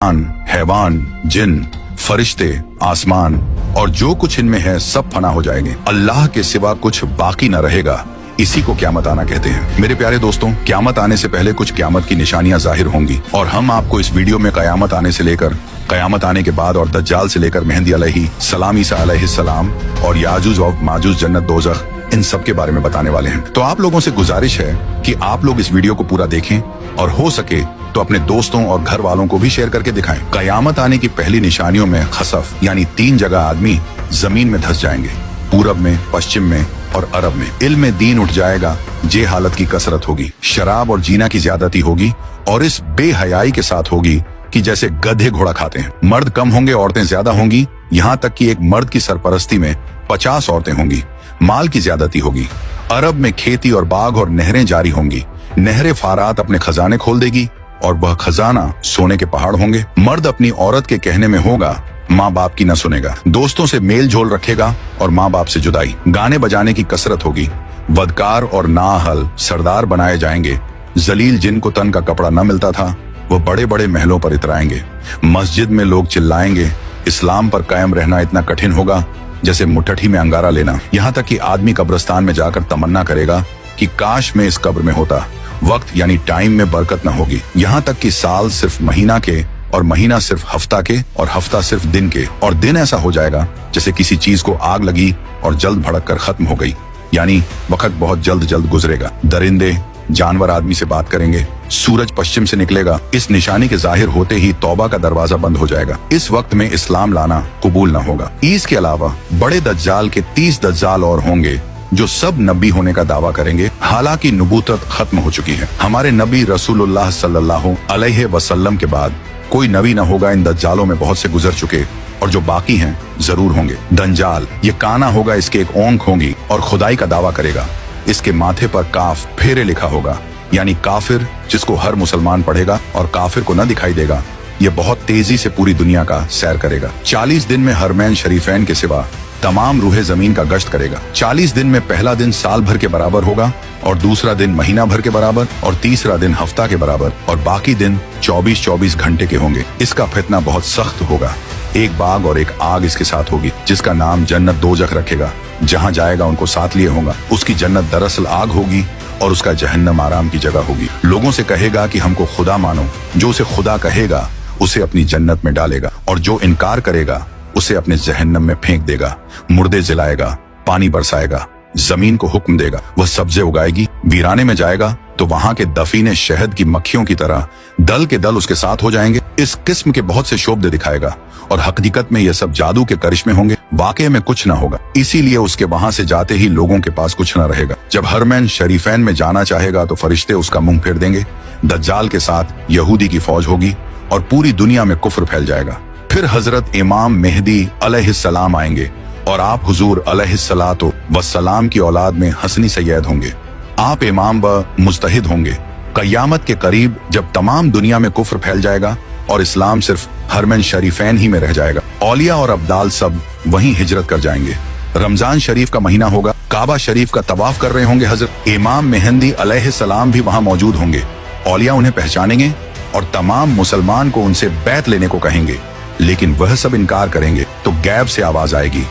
इंसान, हैवान, जिन, फरिश्ते, आसमान और जो कुछ इनमें है सब फना हो जाएंगे। अल्लाह के सिवा कुछ बाकी न रहेगा। इसी को क़यामत आना कहते हैं। मेरे प्यारे दोस्तों, क़यामत आने से पहले कुछ क़यामत की निशानियां जाहिर होंगी और हम आपको इस वीडियो में क़यामत आने से लेकर क़यामत आने के बाद और दज्जाल से लेकर मेहदी अलैहिस्सलाम, ईसा अलैहिस्सलाम और याजूज और माजूज, जन्नत, दोज़ख, इन सब के बारे में बताने वाले हैं। तो आप लोगों से गुजारिश है कि आप लोग इस वीडियो को पूरा देखें और हो सके तो अपने दोस्तों और घर वालों को भी शेयर करके दिखाएं। क़यामत आने की पहली निशानियों में खसफ यानी 3 जगह आदमी जमीन में धंस जाएंगे, पूरब में, पश्चिम में और अरब में। इल्म दीन उठ जाएगा, जे हालत की कसरत होगी, शराब और जीना की ज्यादती होगी और इस बेहयाई के साथ होगी कि जैसे गधे घोड़ा खाते हैं। मर्द कम होंगे, औरतें ज्यादा होंगी, यहाँ तक कि एक मर्द की सरपरस्ती में 50 औरतें होंगी। माल की ज्यादती होगी। अरब में खेती और बाग और नहरें जारी होंगी। नहरें फारात अपने खजाने खोल देगी और वह खजाना सोने के पहाड़ होंगे। मर्द अपनी औरत के कहने में होगा, माँ बाप की न सुनेगा। दोस्तों से मेल झोल रखेगा और माँ बाप से जुदाई। गाने बजाने की कसरत होगी। बदकार और नाअहल सरदार बनाए जाएंगे। जलील जिनको तन का कपड़ा न मिलता था वो बड़े बड़े महलों पर इतराएंगे। मस्जिद में लोग चिल्लाएंगे। इस्लाम पर कायम रहना इतना कठिन होगा जैसे मुट्ठी में अंगारा लेना। यहाँ तक कि आदमी कब्रिस्तान में जाकर तमन्ना करेगा कि काश मैं इस कब्र में होता। वक्त यानी टाइम में बरकत न होगी। यहाँ तक कि साल सिर्फ महीना के और महीना सिर्फ हफ्ता के और हफ्ता सिर्फ दिन के और दिन ऐसा हो जाएगा जैसे किसी चीज को आग लगी और जल्द भड़क कर खत्म हो गई। यानी वक्त बहुत जल्द जल्द गुजरेगा। दरिंदे जानवर आदमी से बात करेंगे। सूरज पश्चिम से निकलेगा। इस निशानी के जाहिर होते ही तौबा का दरवाजा बंद हो जाएगा। इस वक्त में इस्लाम लाना कबूल न होगा। इसके अलावा बड़े दज्जाल के 30 दज्जाल और होंगे जो सब नबी होने का दावा करेंगे। हालांकि नबूवत खत्म हो चुकी है। हमारे नबी रसूलुल्लाह सल्लल्लाहु अलैहि वसल्लम के बाद कोई नबी न होगा। इन दज्जालों में बहुत से गुजर चुके और जो बाकी हैं जरूर होंगे। दंजाल ये काना होगा, इसके एक ओंख होंगी और खुदाई का दावा करेगा। इसके माथे पर काफ फेरे लिखा होगा, यानी काफिर जिसको हर मुसलमान पढ़ेगा और काफिर को न दिखाई देगा। ये बहुत तेजी से पूरी दुनिया का सैर करेगा। 40 दिन में हरमैन शरीफैन के सिवा तमाम रूहे जमीन का गश्त करेगा। 40 दिन में पहला दिन साल भर के बराबर होगा और दूसरा दिन महीना भर के बराबर और तीसरा दिन हफ्ता के बराबर और बाकी दिन 24-24 घंटे के होंगे। इसका फितना बहुत सख्त होगा। एक बाग और एक आग इसके साथ होगी जिसका नाम जन्नत दोज़ख रखेगा। जहाँ जाएगा उनको साथ लिए होगा। उसकी जन्नत दरअसल आग होगी और उसका जहन्नम आराम की जगह होगी। लोगों से कहेगा कि हमको खुदा मानो। जो उसे खुदा कहेगा उसे अपनी जन्नत में डालेगा और जो इनकार करेगा उसे अपने जहन्नम में फेंक देगा। मुर्दे जलाएगा, पानी बरसाएगा, जमीन को हुक्म देगा, वह सब्जे उगाएगी। वीराने में जाएगा तो वहां के दफीने शहद की मक्खियों की तरह दल के दल उसके साथ हो जाएंगे। इस किस्म के बहुत से शोबदे दिखाएगा और हकीकत में ये सब जादू के करिश्मे होंगे। वाकई में कुछ न होगा। इसीलिए उसके वहां से जाते ही लोगों के पास कुछ न रहेगा। जब हरमैन शरीफैन में जाना चाहेगा तो फरिश्ते उसका मुंह फेर देंगे। दज्जाल के साथ यहूदी की फौज होगी और पूरी दुनिया में कुफ्र फैल जाएगा। फिर हजरत इमाम मेहदी अलैहिस्सलाम आएंगे और आप हुजूर अलैहिस्सलातो वस्सलाम की औलाद में हसनी सैयद होंगे। आप इमाम व मुज्तहिद होंगे। क़यामत के करीब जब तमाम दुनिया में कुफ्र फैल जाएगा और इस्लाम सिर्फ हरमैन शरीफैन ही में रह जाएगा। औलिया और अब्दाल सब वहीं हिजरत कर जाएंगे। रमजान शरीफ का महीना होगा। काबा शरीफ का तवाफ कर रहे होंगे। हजरत इमाम मेहदी अलैहिस्सलाम भी वहां मौजूद होंगे। औलिया उन्हें पहचानेंगे और तमाम मुसलमान को उनसे बैत लेने को कहेंगे, लेकिन वह सब इनकार करेंगे। तो गैब से आवाज आएगी,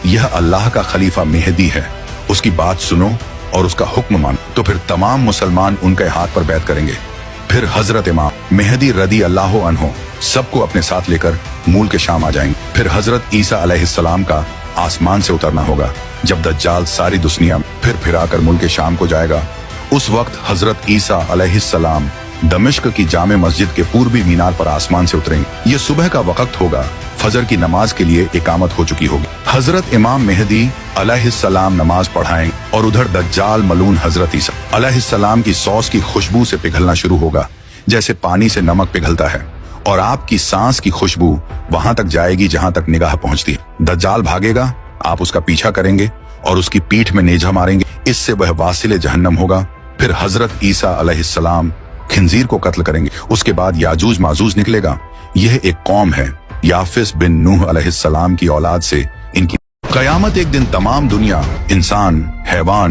यह अल्लाह का खलीफा मेहदी है, उसकी बात सुनो और उसका हुक्म मानो। तो फिर तमाम मुसलमान उनके हाथ पर बैत करेंगे। फिर हजरत इमाम मेहदी रदी अल्लाह अन्हो सबको अपने साथ लेकर मूल के शाम आ जाएंगे। फिर हजरत ईसा अलैहिस्सलाम का आसमान से उतरना होगा। जब दज्जाल सारी दुनिया फिर आकर मुल्क के शाम को जाएगा, उस वक्त हजरत ईसा अलैहिस्सलाम दमिश्क की जामे मस्जिद के पूर्वी मीनार पर आसमान से उतरेंगे। ये सुबह का वक्त होगा। फजर की नमाज के लिए इकामत हो चुकी होगी। हजरत इमाम मेहदी अलैहिस्सलाम नमाज पढ़ाएंगे और उधर दज्जाल मलून हजरत ईसा अलैहिस्सलाम की सॉस की खुशबू से पिघलना शुरू होगा, जैसे पानी से नमक पिघलता है, और आपकी सांस की खुशबू वहां तक जाएगी जहां तक निगाह पहुंचती है। दज्जाल भागेगा, आप उसका पीछा करेंगे और उसकी पीठ में नेजा मारेंगे। इससे वह वासिले जहन्नम होगा। फिर हजरत ईसा अलैहिस्सलाम खिंजीर को कत्ल करेंगे। उसके बाद याजूज माजूज निकलेगा। यह एक कौम है याफिस बिन नूह अलैहिस्सलाम की औलाद से इनकी। क़यामत एक दिन तमाम दुनिया, इंसान, हैवान